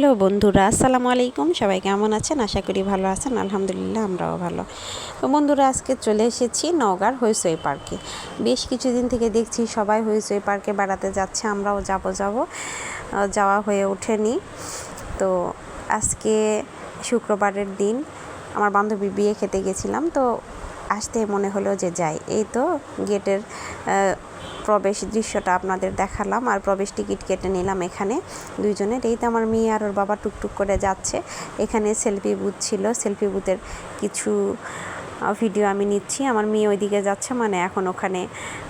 Hello বন্ধুরা, আসসালামু আলাইকুম। সবাই কেমন আছেন? আশা করি ভালো আছেন। আলহামদুলিল্লাহ আমরাও ভালো। তো বন্ধুরা, আজকে চলে এসেছি নওগাঁর হইচই পার্কে। বেশ কিছুদিন থেকে দেখছি সবাই হইচই পার্কে বেড়াতে যাচ্ছে, আমরাও যাব। যাওয়া হয়ে ওঠেনি। তো আজকে শুক্রবারের দিন আমার বান্ধবী বিয়ে খেতে গেছিলাম, তো আসতে মনে হলো যে যাই। এই তো গেটের প্রবেশ দৃশ্যটা আপনাদের দেখালাম, আর প্রবেশ টিকিট কেটে নিলাম এখানে দুইজনের। এই তো আমার মেয়ে আর ওর বাবা টুকটুক করে যাচ্ছে। এখানে সেলফি বুথ ছিল, সেলফি বুথের কিছু ভিডিও আমি নিচ্ছি। আমার মেয়ে ওইদিকে যাচ্ছে, মানে এখন ওখানে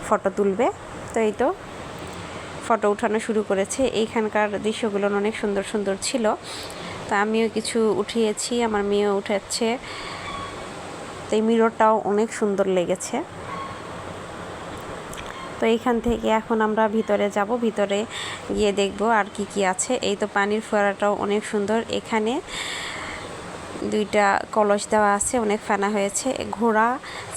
ফটো তুলবে। তো এই তো ফটো উঠানো শুরু করেছে। এইখানকার দৃশ্যগুলো অনেক সুন্দর সুন্দর ছিল, তো আমিও কিছু উঠিয়েছি, আমার মেয়েও উঠাচ্ছে। তো এই মিররটাও অনেক সুন্দর লেগেছে। তো এইখান থেকে এখন আমরা ভিতরে যাব, ভিতরে গিয়ে দেখব আর কি আছে। এই তো পানির ফোয়ারাটাও অনেক সুন্দর। এখানে দুইটা কলস দেওয়া আছে, অনেক ফেনা হয়েছে। ঘোড়া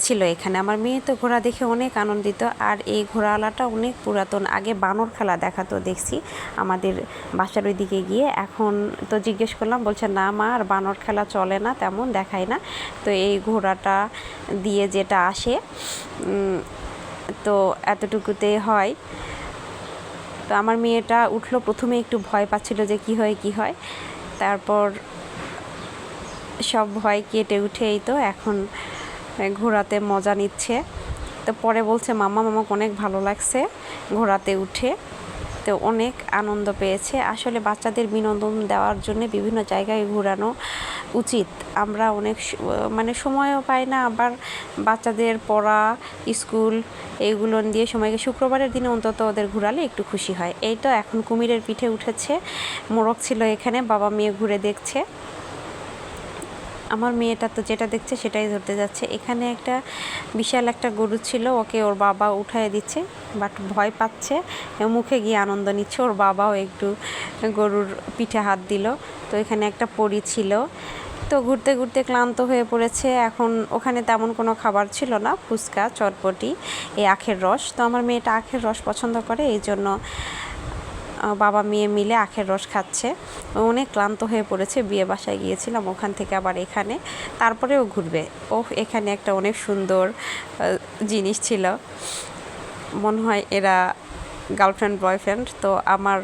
ছিল এখানে। আমার মেয়ে তো ঘোড়া দেখে অনেক আনন্দিত। আর এই ঘোড়াওয়ালাটা অনেক পুরাতন, আগে বানর খেলা দেখাতো দেখছি আমাদের বাসার ওইদিকে গিয়ে। এখন তো জিজ্ঞেস করলাম, বলছে না মা, আর বানর খেলা চলে না, তেমন দেখায় না। তো এই ঘোড়াটা দিয়ে যেটা আসে, তো এতটুকুতে হয়। তো আমার মেয়েটা উঠলো, প্রথমে একটু ভয় পাচ্ছিল যে কি হয়। তারপর সব ভয় কেটে উঠেই তো এখন ঘোড়াতে মজা নিচ্ছে। তো পরে বলছে মামা আমাকে অনেক ভালো লাগছে ঘোড়াতে উঠে। তো অনেক আনন্দ পেয়েছে। আসলে বাচ্চাদের বিনোদন দেওয়ার জন্য বিভিন্ন জায়গায় ঘোরানো উচিত। আমরা অনেক মানে সময়ও পাই না, আবার বাচ্চাদের পড়া, স্কুল এইগুলো দিয়ে সময়কে শুক্রবারের দিনে অন্তত ওদের ঘোরালে একটু খুশি হয়। এই তো এখন কুমিরের পিঠে উঠেছে, মোরগ ছিল এখানে, বাবা মেয়ে ঘুরে দেখছে। আমার মেয়েটা তো যেটা দেখছে সেটাই ধরতে যাচ্ছে। এখানে একটা বিশাল একটা গরু ছিল, ওকে ওর বাবা উঠায় দিচ্ছে, বাট ভয় পাচ্ছে, মুখে গিয়ে আনন্দ নিচ্ছে। ওর বাবাও একটু গরুর পিঠে হাত দিল। তো এখানে একটা পরী ছিল। তো ঘুরতে ঘুরতে ক্লান্ত হয়ে পড়েছে। এখন ওখানে তেমন কোনো খাবার ছিল না, ফুচকা, চটপটি, এই আখের রস। তো আমার মেয়েটা আখের রস পছন্দ করে, এই জন্য বাবা মেয়ে মিলে আখের রস খাচ্ছে। অনেক ক্লান্ত হয়ে পড়েছে, বিয়ে বাসায় গিয়েছিলাম, ওখান থেকে আবার এখানে, তারপরেও ঘুরবে। এখানে একটা অনেক সুন্দর জিনিস ছিল, মনে হয় এরা গার্লফ্রেন্ড বয়ফ্রেন্ড। তো আমার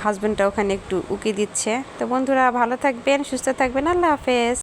হাজব্যান্ডটা ওখানে একটু উকি দিচ্ছে। তো বন্ধুরা, ভালো থাকবেন, সুস্থ থাকবেন, আল্লাহ হাফেজ।